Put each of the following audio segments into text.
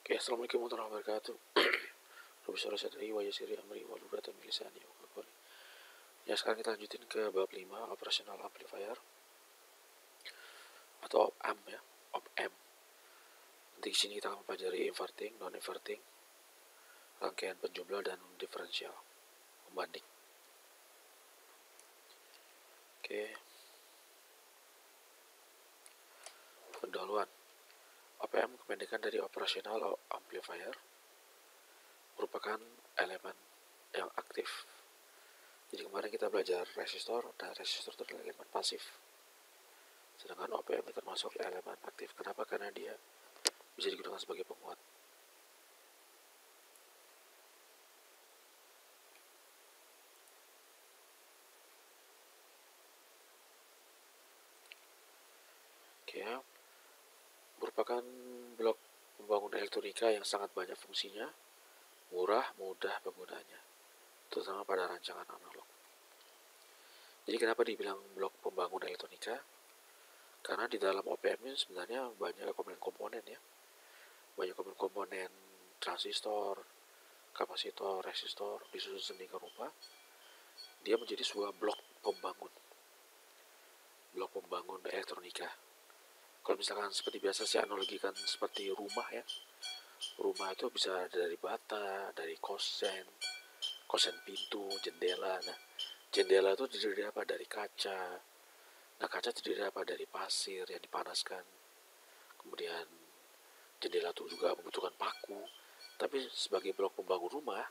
Oke, assalamualaikum warahmatullahi wabarakatuh. Profesor Sadri Wajasiri Amri Waluratan Milisani Wakakori. Ya, sekarang kita lanjutin ke bab 5 operational amplifier atau op-amp ya, op-amp. Nanti di sini kita akan mempelajari inverting, non-inverting, rangkaian penjumlah dan diferensial pembanding. Oke. Pendahuluan. Op-amp kependekan dari operational amplifier merupakan elemen yang aktif. Jadi kemarin kita belajar resistor, dan resistor itu adalah elemen pasif. Sedangkan op-amp itu termasuk elemen aktif. Kenapa? Karena dia bisa digunakan sebagai penguat. Oke, merupakan blok pembangun elektronika yang sangat banyak fungsinya, murah, mudah penggunanya, terutama pada rancangan analog. Jadi kenapa dibilang blok pembangun elektronika? Karena di dalam op-amp ini sebenarnya banyak komponen-komponen ya. Banyak komponen transistor, kapasitor, resistor, disusun sedemikian rupa. Dia menjadi sebuah blok pembangun elektronika. Kalau misalkan seperti biasa saya analogikan seperti rumah ya. Rumah itu bisa dari bata, dari kosen pintu, jendela. Nah, jendela itu terdiri apa? Dari kaca. Nah, kaca terdiri apa? Dari pasir yang dipanaskan. Kemudian jendela itu juga membutuhkan paku. Tapi sebagai blok pembangun rumah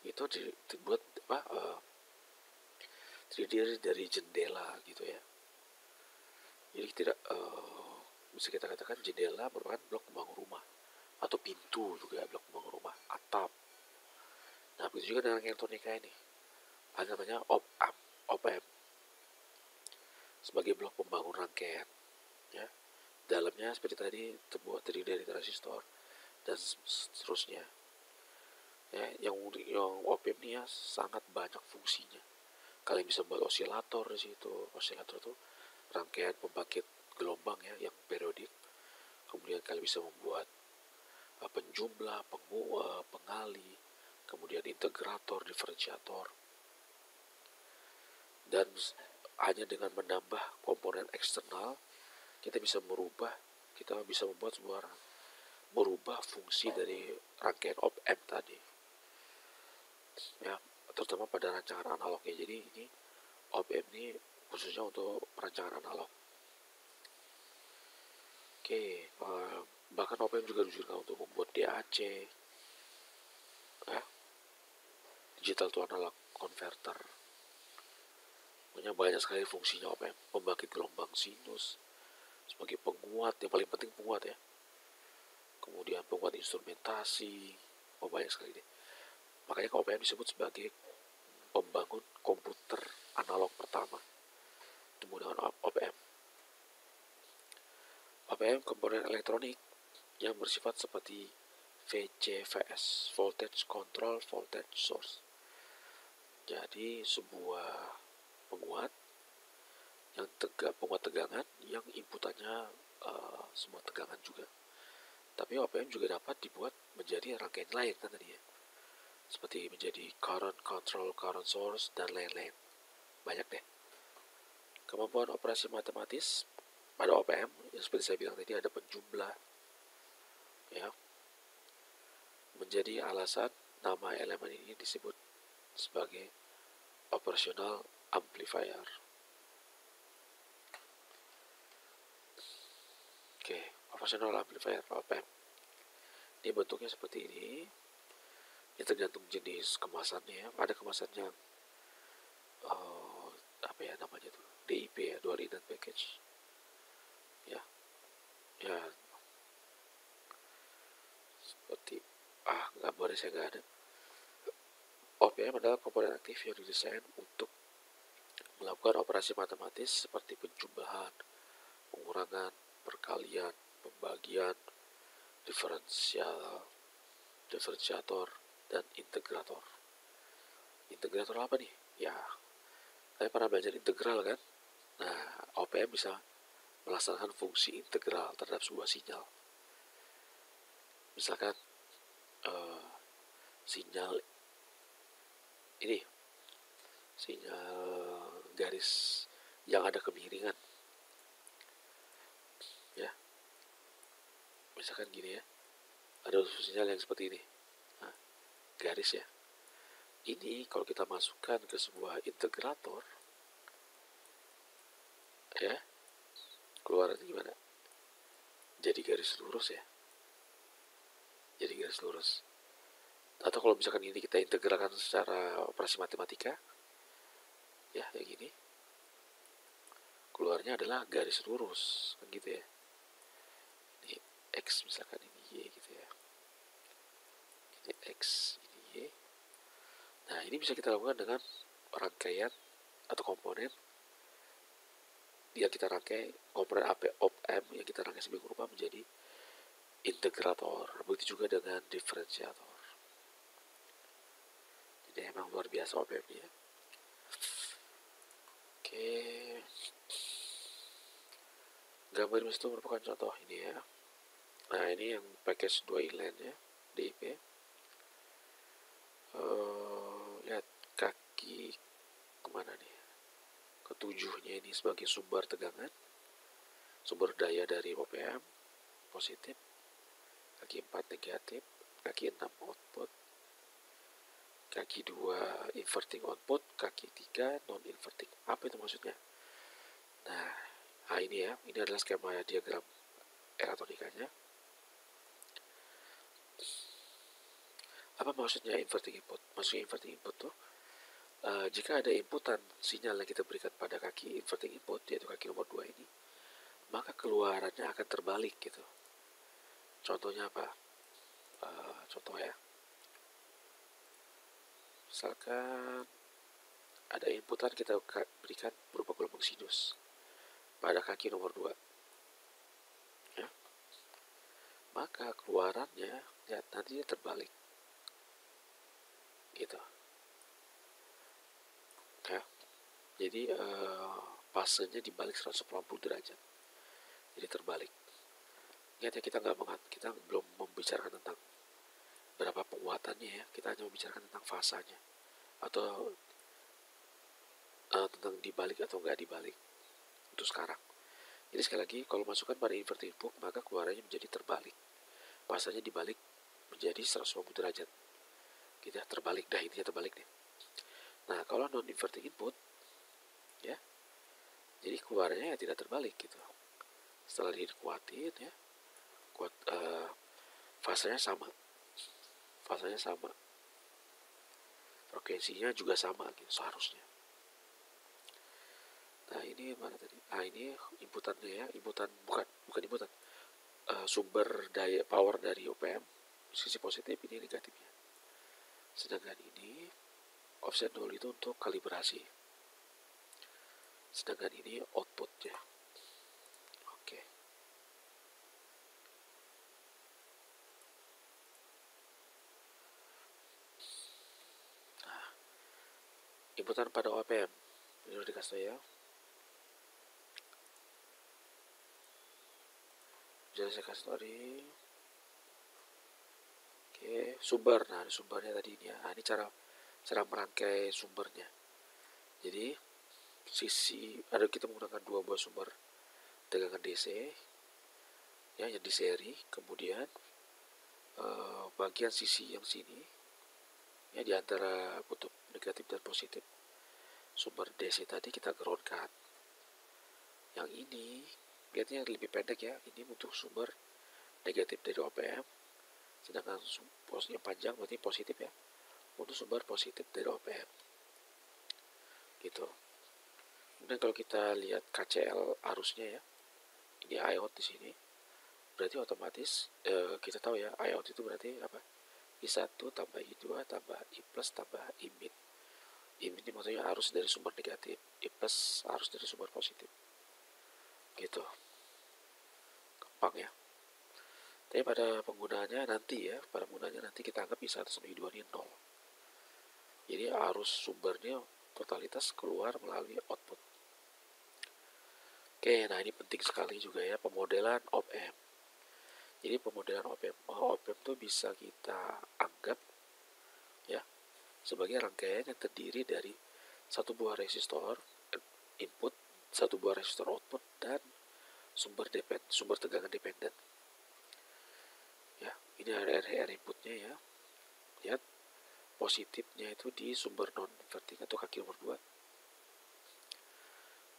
itu dibuat terdiri dari jendela gitu ya. Jadi tidak bisa kita katakan jendela merupakan blok pembangun rumah, atau pintu juga blok pembangun rumah, atap. Nah, begitu juga dengan elektronika ini. Ada namanya op-amp sebagai blok pembangun rangkaian ya. Dalamnya seperti tadi terdiri dari transistor dan seterusnya. Ya, yang op-amp ini ya sangat banyak fungsinya. Kalian bisa membuat osilator di situ. Osilator itu rangkaian pembangkit gelombang ya yang periodik. Kemudian kalian bisa membuat penjumlah, penguat, pengali, kemudian integrator, diferensiator. Dan hanya dengan menambah komponen eksternal kita bisa merubah fungsi dari rangkaian op-amp tadi ya, terutama pada rancangan analognya. Jadi ini op-amp ini khususnya untuk perancangan analog. Oke, bahkan op-amp juga digunakan untuk membuat DAC ya, digital to analog converter. Punya banyak sekali fungsinya op-amp. Pembangkit gelombang sinus sebagai penguat, yang paling penting penguat ya. Kemudian penguat instrumentasi, banyak sekali deh. Makanya op-amp disebut sebagai pembangun komputer analog pertama. Itu menggunakan op-amp. Op-amp komponen elektronik yang bersifat seperti VCVS, voltage control voltage source. Jadi sebuah penguat tegangan yang inputannya semua tegangan juga. Tapi op-amp juga dapat dibuat menjadi rangkaian lain kan tadi ya. Seperti menjadi current control, current source, dan lain-lain. Banyak deh. Kemampuan operasi matematis pada op-amp yang seperti saya bilang tadi ada penjumlah ya. Menjadi alasan nama elemen ini disebut sebagai operational amplifier. Oke, operational amplifier op-amp. Ini bentuknya seperti ini. Ini tergantung jenis kemasannya. Ada kemasan yang namanya tuh DIP ya, dual input package. Ya, seperti gambarnya saya nggak ada. Op-amp adalah komponen aktif yang didesain untuk melakukan operasi matematis seperti penjumlahan, pengurangan, perkalian, pembagian, diferensiator, dan integrator. Integrator apa nih? Ya, saya pernah belajar integral kan? Nah, op-amp bisa melaksanakan fungsi integral terhadap sebuah sinyal. misalkan sinyal ini, sinyal garis yang ada kemiringan ya, misalkan gini ya, ada sinyal yang seperti ini, nah, garis ya, ini kalau kita masukkan ke sebuah integrator ya, keluarannya gimana? Jadi garis lurus ya, jadi garis lurus. Atau kalau misalkan ini kita integralkan secara operasi matematika ya, kayak gini, keluarnya adalah garis lurus kan gitu ya. Ini X misalkan, ini Y gitu ya, ini X, ini Y. Nah ini bisa kita lakukan dengan rangkaian atau komponen yang kita rangkai, komponen op-amp yang kita rangkai sebagai rupa menjadi integrator. Begitu juga dengan diferensiator. Jadi emang luar biasa op-amp ya. Oke, gambar ini itu merupakan contoh ini ya. Nah ini yang package 2 inline ya, DIP. Lihat kaki kemana nih, ketujuhnya ini sebagai sumber tegangan, sumber daya dari op-amp positif, kaki 4 negatif, kaki 6 output, kaki 2 inverting output, kaki 3 non-inverting. Apa itu maksudnya? Nah ini ya, ini adalah skema diagram elektronikanya. Apa maksudnya inverting input? Maksudnya inverting input tuh jika ada inputan sinyal yang kita berikan pada kaki inverting input, yaitu kaki nomor 2 ini, maka keluarannya akan terbalik gitu. Contohnya apa? Contoh ya, misalkan ada inputan kita berikan berupa gelombang sinus pada kaki nomor 2 ya, maka keluarannya ya nantinya terbalik gitu ya. Jadi fasenya dibalik 180 derajat, jadi terbalik. Ingat ya, kita belum membicarakan tentang berapa penguatannya ya, kita hanya membicarakan tentang fasanya atau tentang dibalik atau nggak dibalik untuk sekarang. Jadi sekali lagi, kalau masukkan pada inverting input, maka keluarannya menjadi terbalik, fasanya dibalik menjadi 180 derajat gitu ya, terbalik dah, intinya terbalik nih. Nah kalau non inverting input ya, jadi keluarnya ya tidak terbalik gitu. Setelah dikuatin ya, fasanya sama, frekuensinya juga sama gitu seharusnya. Nah ini mana tadi? Ini inputannya ya, bukan inputan, sumber daya power dari op-amp, sisi positif, ini negatifnya. Sedangkan ini offset 0 itu untuk kalibrasi, sedangkan ini outputnya. Oke. Nah, inputan pada op-amp ini udah dikasih ya. Jadi saya kasih tadi. Oke, sumber. Nah, sumbernya tadi ini ya. Nah, ini cara merangkai sumbernya. Jadi kita menggunakan 2 buah sumber tegangan DC ya, yang di seri. Kemudian bagian sisi yang sini ya, di antara kutub negatif dan positif sumber DC tadi kita groundkan. Yang ini lihatnya lebih pendek ya, ini untuk sumber negatif dari op-amp, sedangkan yang panjang berarti positif ya, untuk sumber positif dari op-amp gitu. Kemudian kalau kita lihat KCL arusnya ya, ini IOT di sini, berarti otomatis kita tahu ya, IOT itu berarti apa? I1 tambah I2 tambah I plus tambah I min. I min ini maksudnya arus dari sumber negatif, I plus arus dari sumber positif gitu, gampang ya. Tapi pada penggunaannya nanti kita anggap I1 sama I2 ini 0. Jadi arus sumbernya totalitas keluar melalui output. Oke, nah ini penting sekali juga ya, pemodelan op-amp. Jadi pemodelan op-amp itu bisa kita anggap ya sebagai rangkaian yang terdiri dari satu buah resistor input, satu buah resistor output, dan sumber tegangan dependen. Ya, ini RR inputnya ya. Lihat, positifnya itu di sumber non inverting atau kaki nomor 2.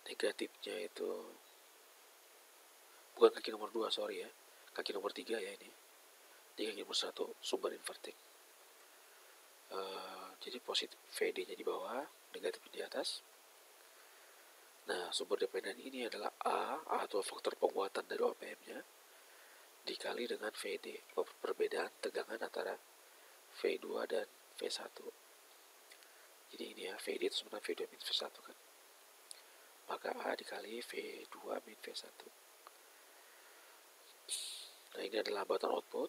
Negatifnya itu bukan kaki nomor 2, sorry ya. Kaki nomor 3 ya ini. Di kaki nomor 1 sumber inverting. Jadi positif VD-nya di bawah, negatif di atas. Nah, sumber dependen ini adalah A atau faktor penguatan dari OPM-nya dikali dengan VD, perbedaan tegangan antara V2 dan V1. Jadi ini ya, VD itu sebenarnya V2 min V1 kan. Maka A dikali V2 min V1. Nah, ini adalah hambatan output.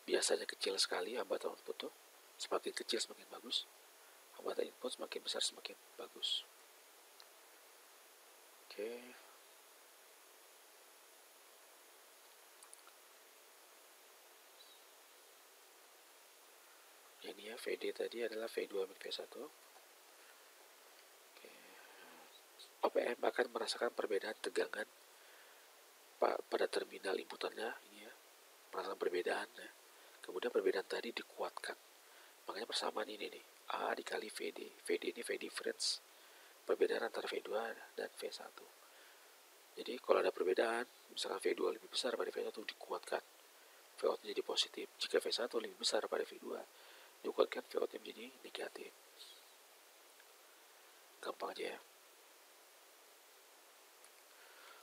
Biasanya kecil sekali hambatan output tuh. Semakin kecil semakin bagus. Hambatan input semakin besar semakin bagus. Oke. Ini ya, VD tadi adalah V2 min V1. Oke. OPM akan merasakan perbedaan tegangan pada terminal inputannya ini ya, merasakan perbedaan ya. Kemudian perbedaan tadi dikuatkan. Makanya persamaan ini nih, A dikali VD. VD ini V difference, perbedaan antara V2 dan V1. Jadi kalau ada perbedaan, misalkan V2 lebih besar pada V1 dikuatkan, V out menjadi positif. Jika V1 lebih besar pada V2, dikuatkan V out menjadi negatif. Gampang aja ya.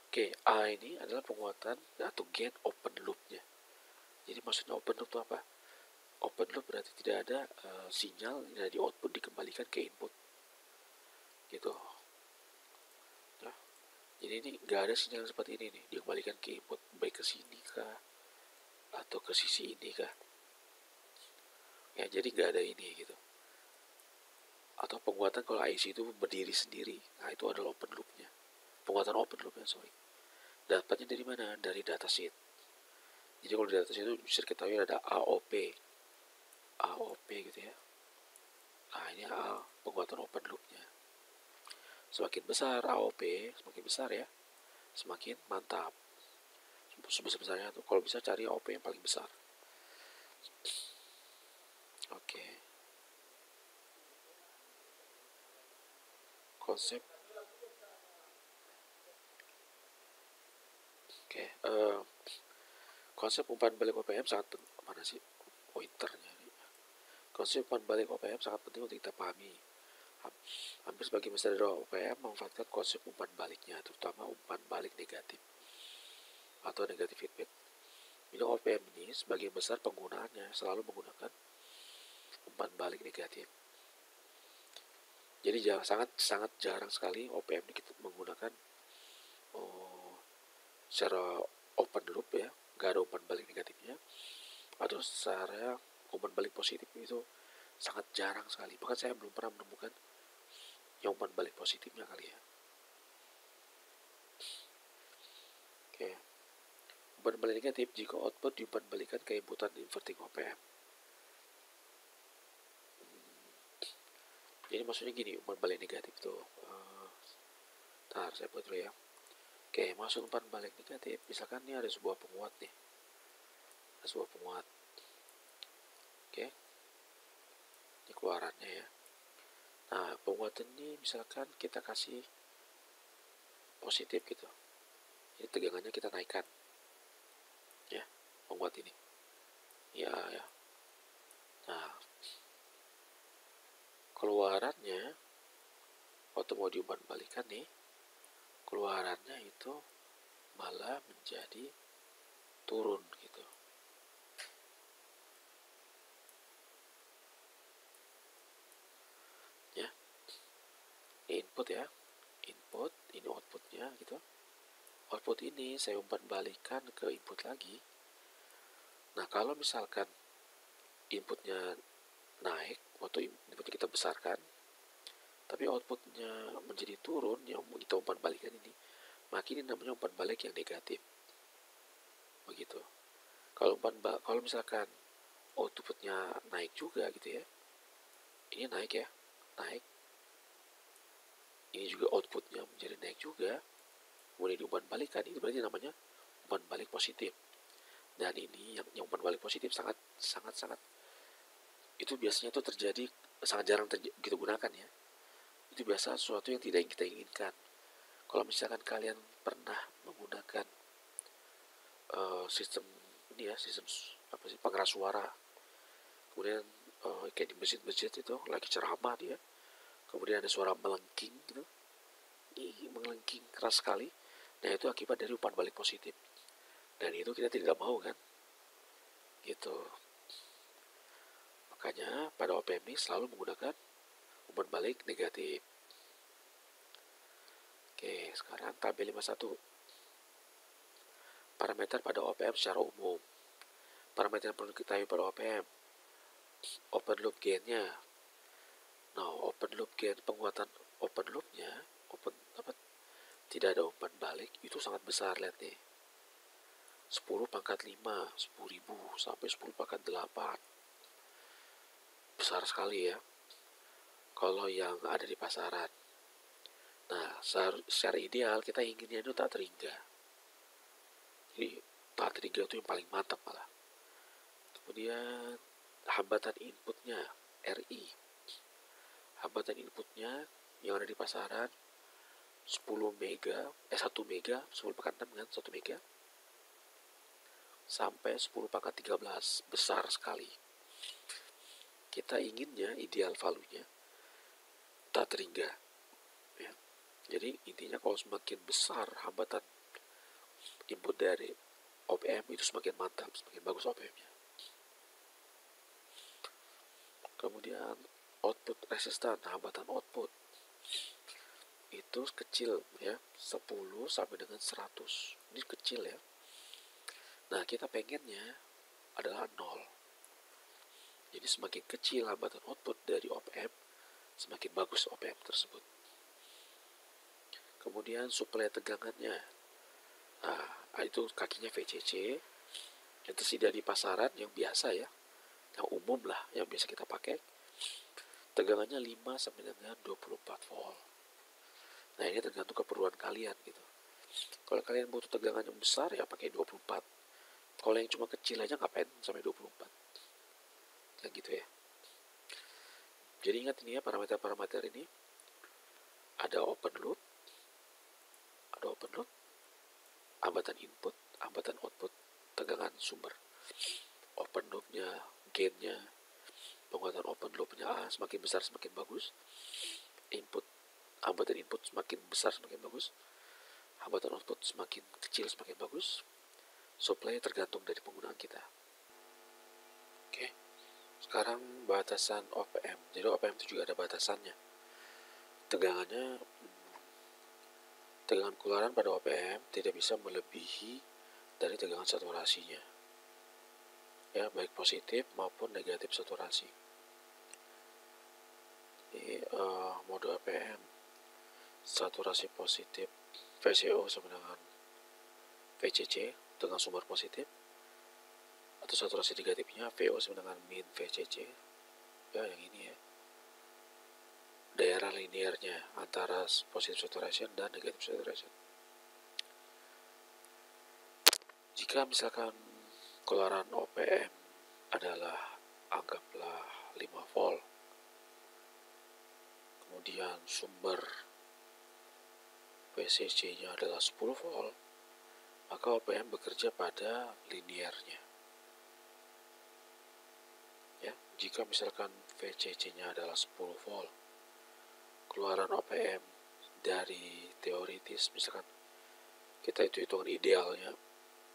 Oke, A ini adalah penguatan atau gain open loop-nya. Jadi maksudnya open loop itu apa? Open loop berarti tidak ada sinyal dari output dikembalikan ke input. Gitu. Nah, jadi ini nggak ada sinyal seperti ini nih, dikembalikan ke input, baik ke sini kah, atau ke sisi ini kah. Ya, jadi nggak ada ini gitu. Atau penguatan kalau IC itu berdiri sendiri. Nah, itu adalah open loop-nya. Penguatan open loop-nya, sorry. Dapatnya dari mana? Dari datasheet. Jadi kalau di datasheet itu bisa kita tahu ada AOP. AOP gitu ya. Nah, ini penguatan open loop-nya. Semakin besar AOP, semakin besar ya, semakin mantap. Sebesar-besarnya tuh, kalau bisa cari AOP yang paling besar. Oke. Konsep. Oke. Konsep umpan balik OPM sangat mana sih pointernya? Konsep umpan balik OPM sangat penting untuk kita pahami. Hampir sebagian besar dari OPM memanfaatkan konsep umpan baliknya, terutama umpan balik negatif atau negatif feedback. Jadi OPM ini sebagian besar penggunaannya selalu menggunakan umpan balik negatif. Jadi sangat jarang sekali OPM ini kita menggunakan secara open loop ya, nggak ada umpan balik negatifnya, atau secara umpan balik positif itu sangat jarang sekali. Bahkan saya belum pernah menemukan yang umpan balik positifnya kali ya. Oke. Umpan balik negatif jika output diumpan balikan ke inputan inverting OPM. Jadi maksudnya gini, umpan balik negatif tuh. Ntar saya buat dulu ya. Oke, masuk umpan balik negatif. Misalkan ini ada sebuah penguat nih. Ada sebuah penguat. Oke. Ini keluarannya ya. Nah, penguatan ini misalkan kita kasih positif gitu. Jadi tegangannya kita naikkan. Ya, penguat ini. Ya. Nah, keluarannya waktu mau diumpan balikan nih, keluarannya itu malah menjadi turun gitu. Ya. Ini input ya. Input, ini outputnya gitu. Output ini saya umpan balikan ke input lagi. Nah, kalau misalkan inputnya naik, waktu inputnya kita besarkan, tapi outputnya menjadi turun, yang kita umpan balikan ini, maka ini namanya umpan balik yang negatif. Begitu. Kalau misalkan outputnya naik juga gitu ya, ini naik ya, naik, ini juga outputnya menjadi naik juga, kemudian diumpan balikan, itu berarti namanya umpan balik positif. Dan ini yang umpan balik positif sangat sangat sangat, itu biasanya itu terjadi, sangat jarang kita gunakan ya. Itu biasa sesuatu yang tidak kita inginkan. Kalau misalkan kalian pernah menggunakan sistem ini ya, sistem apa sih, pengeras suara, kemudian kayak di masjid-masjid itu lagi ceramah dia, kemudian ada suara melengking gitu, melengking keras sekali. Nah, itu akibat dari umpan balik positif, dan itu kita tidak mau kan, gitu. Makanya pada OPM ini selalu menggunakan umpan balik negatif. Oke, sekarang tabel 51. Parameter pada OPM secara umum. Parameter yang perlu diketahui pada OPM: open loop gain-nya. Nah, open loop gain, penguatan open loop-nya, tidak ada umpan balik, itu sangat besar. Lihat nih, 10 pangkat 5, 10.000 sampai 10 pangkat 8. Besar sekali ya kalau yang ada di pasaran. Nah, secara ideal kita inginnya itu tak terhingga. Jadi tak terhingga itu yang paling mantap malah. Kemudian hambatan inputnya, RI. Hambatan inputnya yang ada di pasaran 10 mega, 1 mega, 10 pangkat 6 kan, 1 mega sampai 10 pangkat 13, besar sekali. Kita inginnya ideal value-nya tak terhingga ya. Jadi intinya kalau semakin besar hambatan input dari OPM, itu semakin mantap, semakin bagus OPM-nya. Kemudian output resistan, hambatan output itu kecil ya, 10 sampai dengan 100. Ini kecil ya. Nah, kita pengennya adalah 0. Jadi semakin kecil hambatan output dari OPM, semakin bagus OPM tersebut. Kemudian suplai tegangannya. Nah, itu kakinya VCC yang tersedia di pasaran, yang biasa ya, yang umum lah, yang biasa kita pakai. Tegangannya 5 sampai dengan 24 volt. Nah, ini tergantung keperluan kalian gitu. Kalau kalian butuh tegangan yang besar ya pakai 24. Kalau yang cuma kecil aja ngapain sampai 24. Kayak gitu ya. Jadi ingat ini ya, parameter-parameter ini. Ada open loop, hambatan input, hambatan output, tegangan sumber. Open loopnya, gainnya, penguatan open loopnya semakin besar semakin bagus. Hambatan input semakin besar semakin bagus. Hambatan output semakin kecil semakin bagus. Supply tergantung dari penggunaan kita. Oke. Sekarang batasan OPM. Jadi OPM itu juga ada batasannya. Tegangan keluaran pada OPM tidak bisa melebihi dari tegangan saturasinya. Ya, baik positif maupun negatif saturasi. Ini mode OPM. Saturasi positif VCO sama dengan VCC dengan sumber positif, atau saturasi negatifnya VO sama dengan min VCC ya, yang ini ya, daerah linearnya antara positive saturation dan negative saturation. Jika misalkan keluaran OPM adalah anggaplah 5 volt, kemudian sumber VCC-nya adalah 10 volt, maka OPM bekerja pada linearnya. Ya, jika misalkan VCC-nya adalah 10 volt, keluaran OPM dari teoritis, misalkan kita itu hitungan idealnya,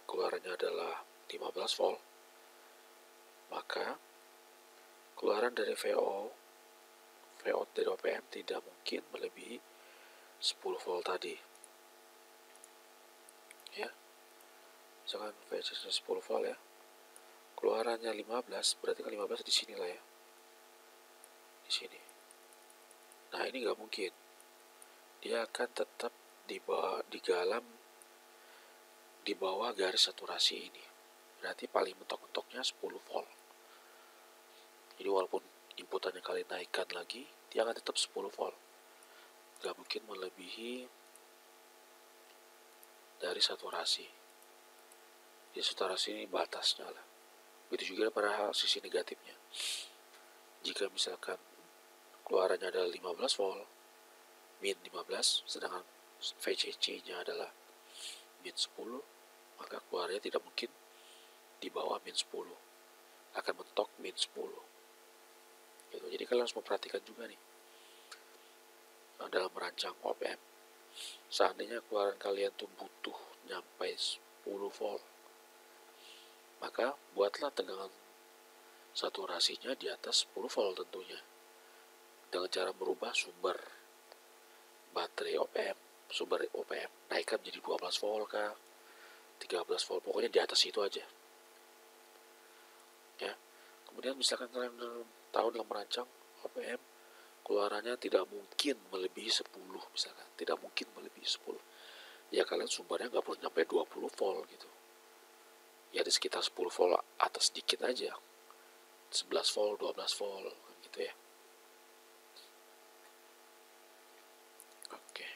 keluarannya adalah 15 volt, maka keluaran dari VO dari OPM tidak mungkin melebihi 10 volt tadi. Ya, misalkan VCC 10 volt ya, keluarannya 15, berarti kan 15 di sini lah ya, di sini. Nah, ini nggak mungkin. Dia akan tetap di bawah garis saturasi ini. berarti paling mentok-mentoknya 10 volt. Jadi walaupun inputannya kalian naikkan lagi, dia akan tetap 10 volt. Gak mungkin melebihi dari saturasi. Jadi saturasi ini batasnya lah. Begitu juga pada sisi negatifnya. Jika misalkan keluarannya adalah 15 volt, min 15, sedangkan VCC-nya adalah min 10, maka keluarnya tidak mungkin di bawah min 10. Akan mentok min 10. Gitu. Jadi kalian harus memperhatikan juga nih dalam merancang op-amp. Seandainya keluaran kalian tuh butuh nyampe 10 volt, maka buatlah tegangan saturasinya di atas 10 volt tentunya. Dengan cara merubah sumber baterai op-amp, sumber op-amp, naikkan menjadi 12 volt kah, 13 volt, pokoknya di atas itu aja. Ya. Kemudian misalkan kalian tahu dalam merancang op-amp, keluarannya tidak mungkin melebihi 10 misalkan, tidak mungkin melebihi 10. Ya kalian sumbernya nggak perlu sampai 20 volt gitu. Ya di sekitar 10 volt atas sedikit aja. 11 volt, 12 volt gitu ya. Oke.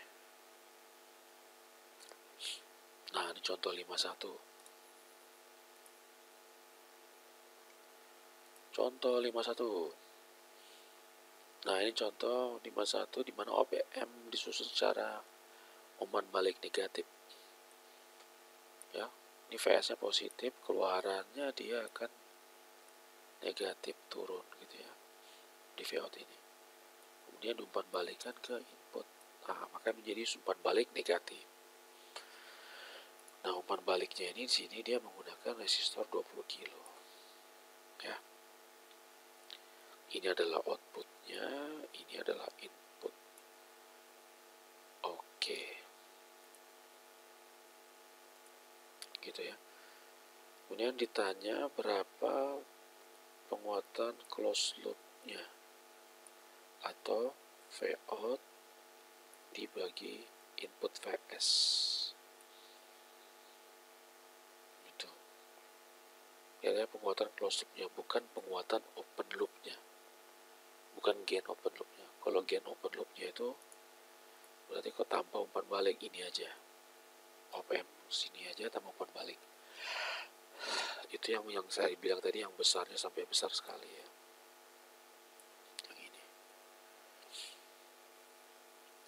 Nah, ini contoh 51. Contoh 51. Nah, ini contoh 51 di mana op-amp disusun secara umpan balik negatif. Ya, ini VS-nya positif, keluarannya dia akan negatif turun gitu ya di Vout ini. Kemudian umpan balikan ke input. Nah, maka menjadi umpan balik negatif. Nah, umpan baliknya ini di sini dia menggunakan resistor 20 kilo. Ya. Ini adalah outputnya, ini adalah input. Oke. Gitu ya. Kemudian ditanya berapa penguatan closed loop-nya atau Vout dibagi input VS. Gitu. Ya, penguatan closed loop-nya, bukan penguatan open loop-nya. Bukan gain open loop-nya. Kalau gain open loop-nya itu berarti kok tanpa umpan balik ini aja. Op-amp sini aja tanpa umpan balik. Itu yang saya bilang tadi, yang besarnya sampai besar sekali ya. Yang ini.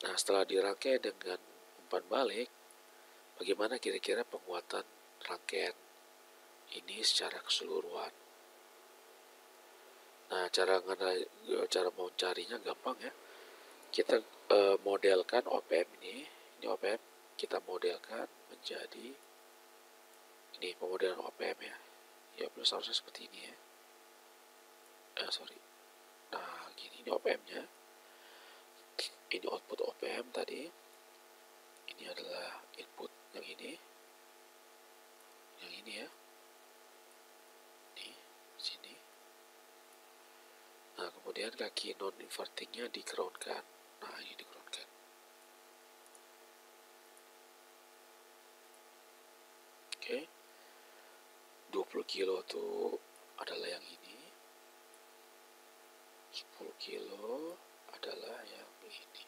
Nah, setelah dirangkai dengan umpan balik, bagaimana kira-kira penguatan rangkaian ini secara keseluruhan? Nah, cara mau carinya gampang ya. Kita modelkan op-amp ini op-amp kita modelkan menjadi ini pemodelan op-amp ya. Ya, seharusnya seperti ini ya. Nah, gini, ini op-ampnya. Ini output op-amp tadi. Ini adalah input yang ini. Yang ini ya. Ini, sini. Nah, kemudian kaki non-invertingnya di-groundkan. Nah, ini di-groundkan. Oke. 20 kilo itu adalah yang ini. 10 kilo adalah yang ini.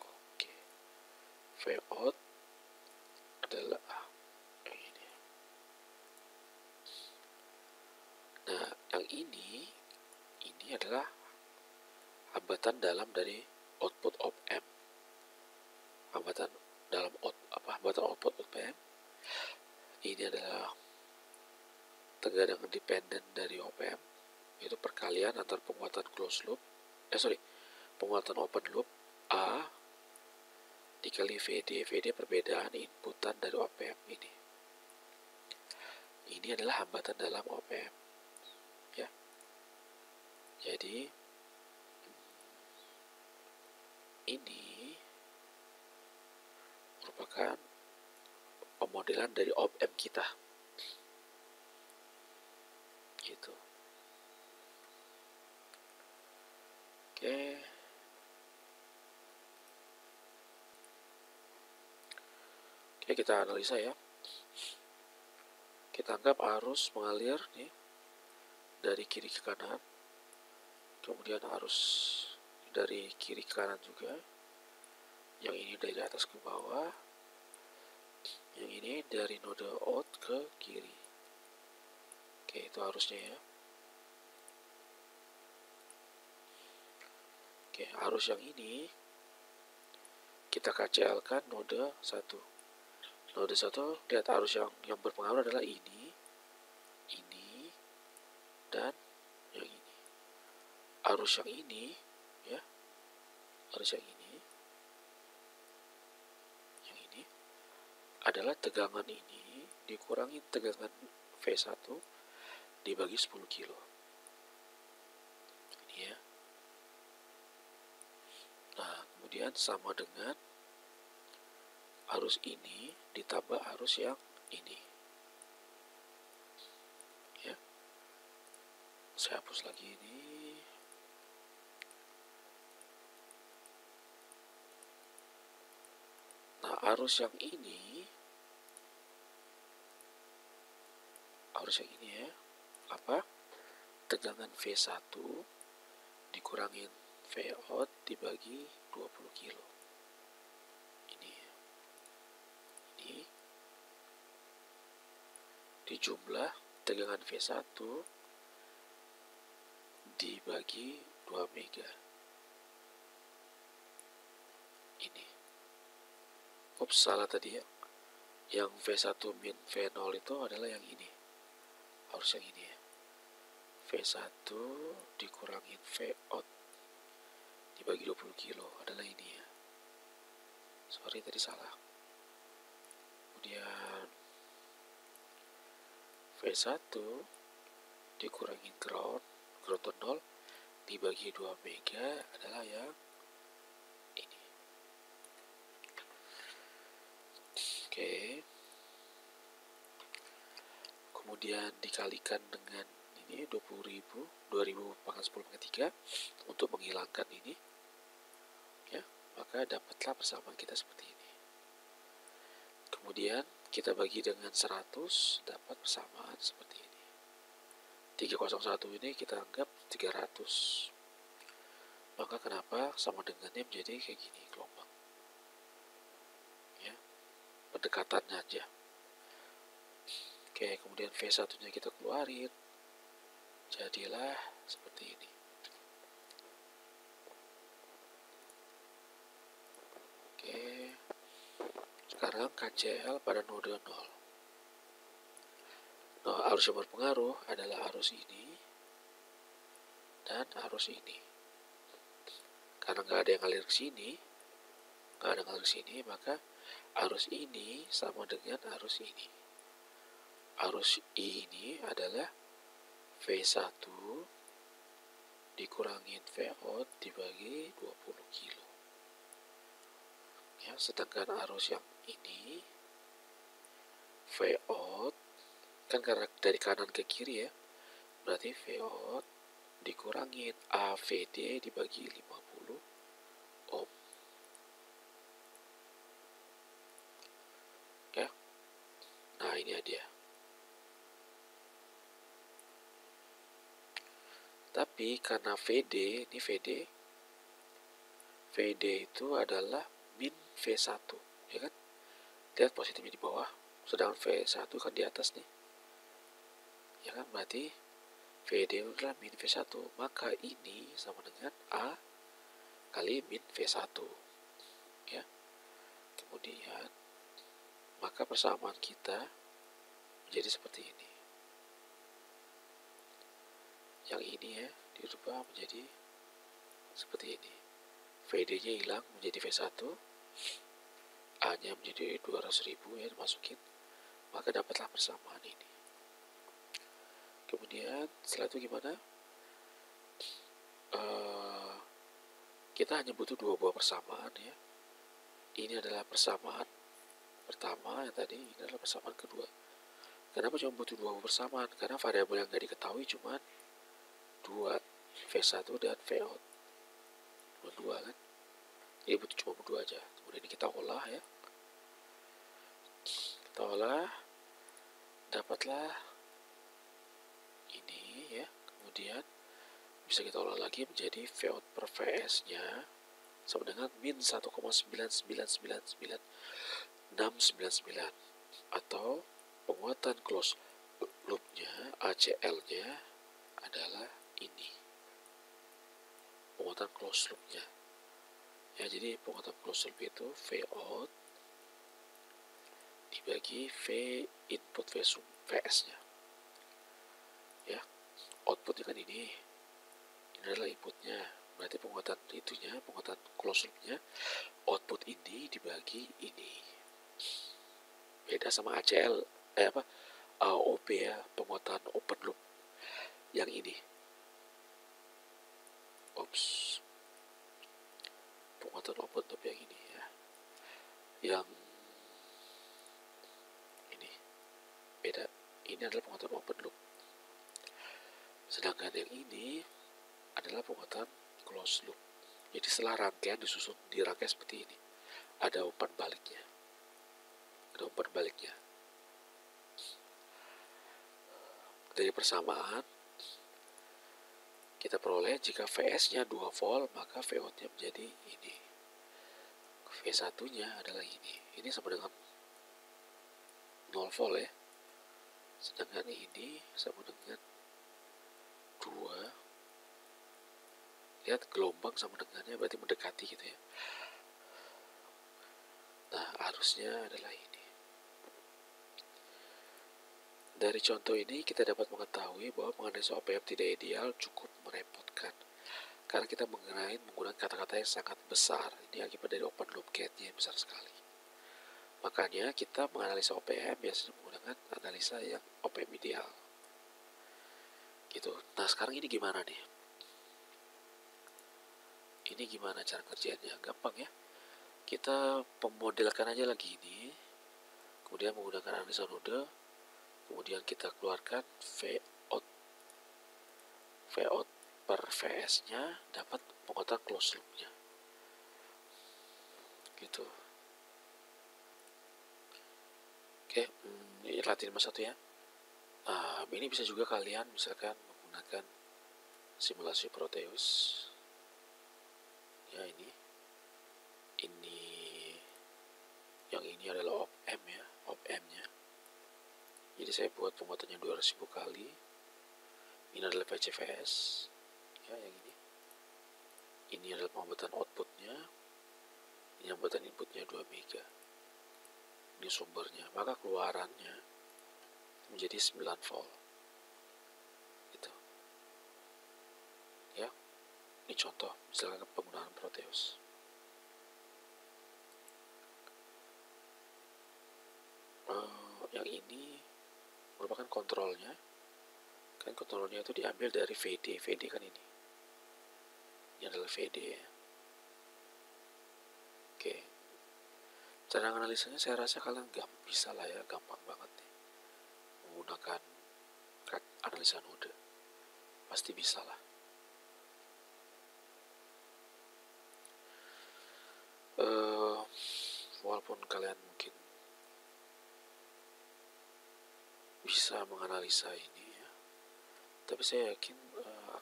Oke. Vout adalah ini. Nah, yang ini adalah hambatan dalam dari output op-amp. Hambatan output op-amp. Ini adalah tegangan independen dari op-amp, yaitu perkalian antar penguatan closed loop, penguatan open loop A dikali VD. VD perbedaan inputan dari op-amp ini. Ini adalah hambatan dalam op-amp. Ya. Jadi ini merupakan pemodelan dari op-amp kita. Gitu. Oke. Oke, kita analisa ya. Kita anggap arus mengalir nih dari kiri ke kanan, kemudian arus dari kiri ke kanan juga, yang ini dari atas ke bawah, yang ini dari node out ke kiri. Oke, itu arusnya ya. Oke, arus yang ini kita KCL kan node 1. Node 1, lihat arus yang berpengaruh adalah ini, dan yang ini. Arus yang ini ya, arus yang ini adalah tegangan ini dikurangi tegangan V1 dibagi 10 kilo. Ini ya. Nah, kemudian sama dengan arus ini ditambah arus yang ini. Ya. Saya hapus lagi ini. Nah, arus yang ini ya, apa? Tegangan V1 dikurangin V out dibagi 20 kilo. Ini ya. Ini dijumlah tegangan V1 dibagi 2 mega. Ini. Ups, salah tadi ya. Yang V1 min V0 itu adalah yang ini. Harus yang ini ya. V1 dikurangin V out dibagi 20 kilo adalah ini ya. Sorry tadi salah. Kemudian V1 dikurangin ground to 0 dibagi 2 mega adalah yang ini. Oke. Kemudian dikalikan dengan ini 20.000 pangkat 10 pangkat 3 untuk menghilangkan ini ya, maka dapatlah persamaan kita seperti ini. Kemudian kita bagi dengan 100, dapat persamaan seperti ini. 301 ini kita anggap 300. Maka kenapa sama dengannya menjadi kayak gini gelombang ya, pendekatannya aja. Oke, kemudian V1 nya kita keluarin, jadilah seperti ini. Oke, sekarang KCL pada node 0. Nah, arus yang berpengaruh adalah arus ini dan arus ini. Karena nggak ada yang ngalir ke sini, maka arus ini sama dengan arus ini. Arus ini adalah V1 dikurangin V out dibagi 20 kilo. Ya, sedangkan arus yang ini V out kan karena dari kanan ke kiri ya, berarti V out dikurangin AVD dibagi 50 ohm. Ya. Nah, ini dia. Tapi karena VD, ini VD itu adalah min V1, ya kan? Lihat positifnya di bawah, sedangkan V1 kan di atas nih. Ya kan, berarti VD adalah min V1, maka ini sama dengan A kali min V1. Ya. Kemudian, maka persamaan kita menjadi seperti ini. Yang ini ya, dirubah menjadi seperti ini. VD-nya hilang menjadi V1, A-nya menjadi 200.000 ya, dimasukin, maka dapatlah persamaan ini. Kemudian setelah itu gimana? Kita hanya butuh 2 buah persamaan ya. Ini adalah persamaan pertama yang tadi, ini adalah persamaan kedua. Kenapa cuma butuh 2 buah persamaan? Karena variabel yang nggak diketahui cuma 2, V1 dan V out. Cuma 2 kan? Jadi butuh cuma 2 aja. Kemudian ini kita olah ya. Kita olah dapatlah ini ya. Kemudian bisa kita olah lagi menjadi Vout per Vs nya sama dengan min 1,9999699 atau penguatan close loop nya ACL nya adalah ini, penguatan close loop nya ya. Jadi penguatan close loop itu Vout dibagi V input Vs nya ya. Outputnya kan ini adalah inputnya, berarti penguatan itunya, penguatan close loopnya output ini dibagi ini. Beda sama ACL AOP ya, penguatan open loop yang ini. Penguatan open loop yang ini ya, yang ini beda. Ini adalah penguatan open loop, sedangkan yang ini adalah penguatan closed loop. Jadi setelah rangkaian disusun dirangkai seperti ini, ada umpan baliknya, Dari persamaan kita peroleh jika Vs nya 2 volt maka Vout nya menjadi ini, V1 nya adalah ini sama dengan 0 volt ya, sedangkan ini sama dengan 2. Lihat gelombang sama dengannya berarti mendekati gitu ya. Nah arusnya adalah ini. Dari contoh ini kita dapat mengetahui bahwa menganalisa OPM tidak ideal cukup merepotkan karena kita menggunakan kata-kata yang sangat besar. Ini akibat dari open loop gain-nya yang besar sekali. Makanya kita menganalisa OPM biasanya menggunakan analisa yang OPM ideal gitu. Nah sekarang ini gimana nih? Ini gimana cara kerjanya? Gampang ya. Kita pemodelkan aja lagi ini, kemudian menggunakan analisa node, kemudian kita keluarkan Vout per Vs nya, dapat penguatan closed loop nya gitu. Oke, ini latihan nomor 1 ya. Ini bisa juga kalian misalkan menggunakan simulasi Proteus ya. Ini yang ini adalah op-amp ya, op-amp-nya. Jadi saya buat penguatannya 200.000 kali. Ini adalah VCVS ya, yang ini. Ini adalah pembuatan outputnya. Ini pembuatan inputnya 2 mega. Ini sumbernya, maka keluarannya menjadi 9 volt. Gitu. Ya. Ini contoh misalkan penggunaan Proteus. Yang ini merupakan kontrolnya. Kan kontrolnya itu diambil dari VD kan ini adalah VD ya. Oke, cara analisanya saya rasa kalian bisa lah ya, gampang banget nih menggunakan analisa node, pasti bisa lah. Walaupun kalian mungkin bisa menganalisa ini ya, tapi saya yakin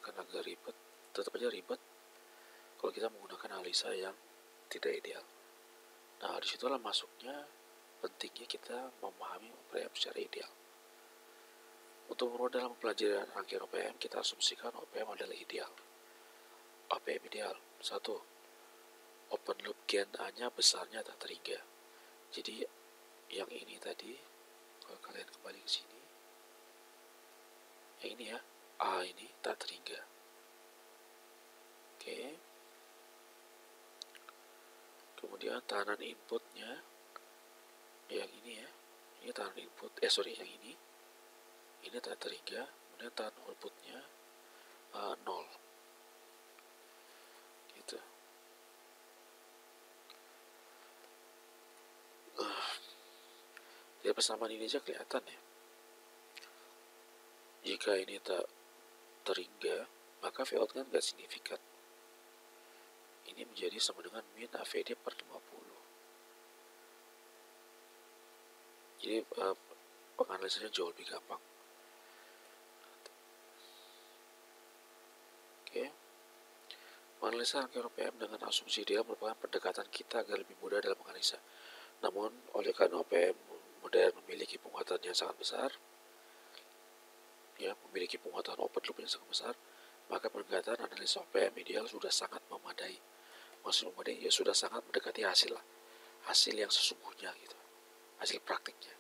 akan agak ribet, tetap aja ribet kalau kita menggunakan analisa yang tidak ideal. Nah disitulah masuknya pentingnya kita memahami OPM secara ideal. Untuk dalam pelajaran rangkaian OPM, kita asumsikan OPM adalah ideal. OPM ideal 1, open loop gain A-nya besarnya tak terhingga. Jadi yang ini tadi, kalau kalian kembali ke sini, yang ini ya, A ini tak terhingga. Oke. Kemudian tahanan inputnya yang ini ya, ini tahanan input, yang ini tak terhingga. Kemudian tahanan outputnya 0 gitu. Dari persamaan ini aja kelihatan ya, jika ini tak terhingga maka Vout kan gak signifikan. Ini menjadi sama dengan min AVD per 50. Jadi penganalisanya jauh lebih gampang. Oke. Menganalisa rangkaian OPM dengan asumsi ideal merupakan pendekatan kita agar lebih mudah dalam menganalisa. Namun, oleh karena OPM modern memiliki penguatan yang sangat besar, memiliki penguatan open loop yang sangat besar, maka pendekatan analisa OPM ideal sudah sangat memadai. Maksud memadai, ya sudah sangat mendekati hasil yang sesungguhnya gitu, hasil praktiknya.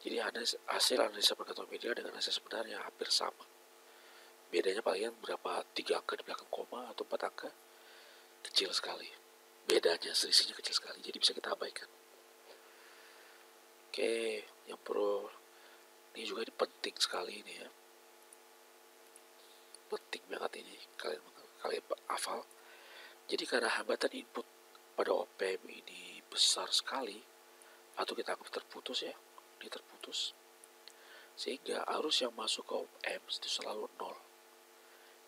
Jadi hasil analisa pendekatan ideal dengan hasil sebenarnya hampir sama. Bedanya palingan berapa, 3 angka di belakang koma atau 4 angka, kecil sekali. Bedanya, selisihnya kecil sekali, jadi bisa kita abaikan. Oke, yang perlu ini juga penting sekali ini ya. Penting banget ini kalian hafal. Jadi karena hambatan input pada OPM ini besar sekali, atau kita anggap terputus ya, ini terputus, sehingga arus yang masuk ke OPM itu selalu 0.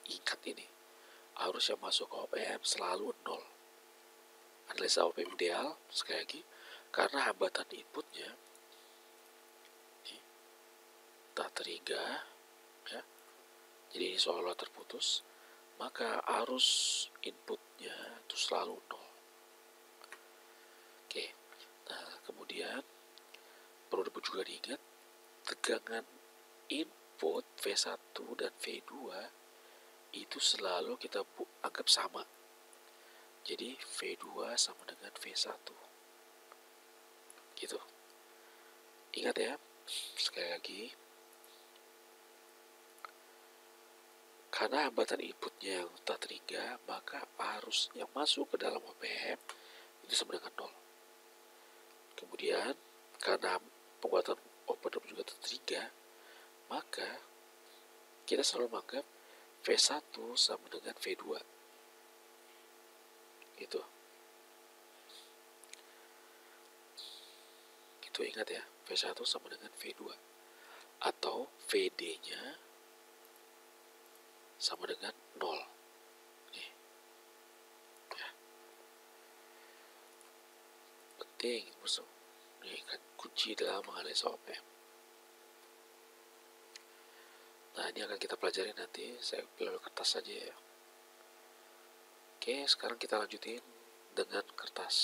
Ingat ini, arus yang masuk ke OPM selalu 0. Analisa OPM ideal, sekali lagi, karena hambatan inputnya ini tak terhingga ya, jadi ini seolah-olah terputus, maka arus inputnya itu selalu 0. Oke, nah kemudian perlu juga diingat, tegangan input V1 dan V2 itu selalu kita anggap sama. Jadi V2 sama dengan V1. Gitu. Ingat ya, sekali lagi, karena hambatan inputnya yang tak terhingga, maka arus yang masuk ke dalam OPM itu sama dengan 0. Kemudian, karena penguatan open loop juga terhingga, maka kita selalu menganggap V1 sama dengan V2. Gitu. Itu ingat ya, V1 sama dengan V2. Atau VD-nya sama dengan 0. Nih. Ya. Penting, ini kan kunci dalam menganalisa OPM. Nah, ini akan kita pelajari nanti. Saya pilih kertas saja ya. Oke, sekarang kita lanjutin dengan kertas.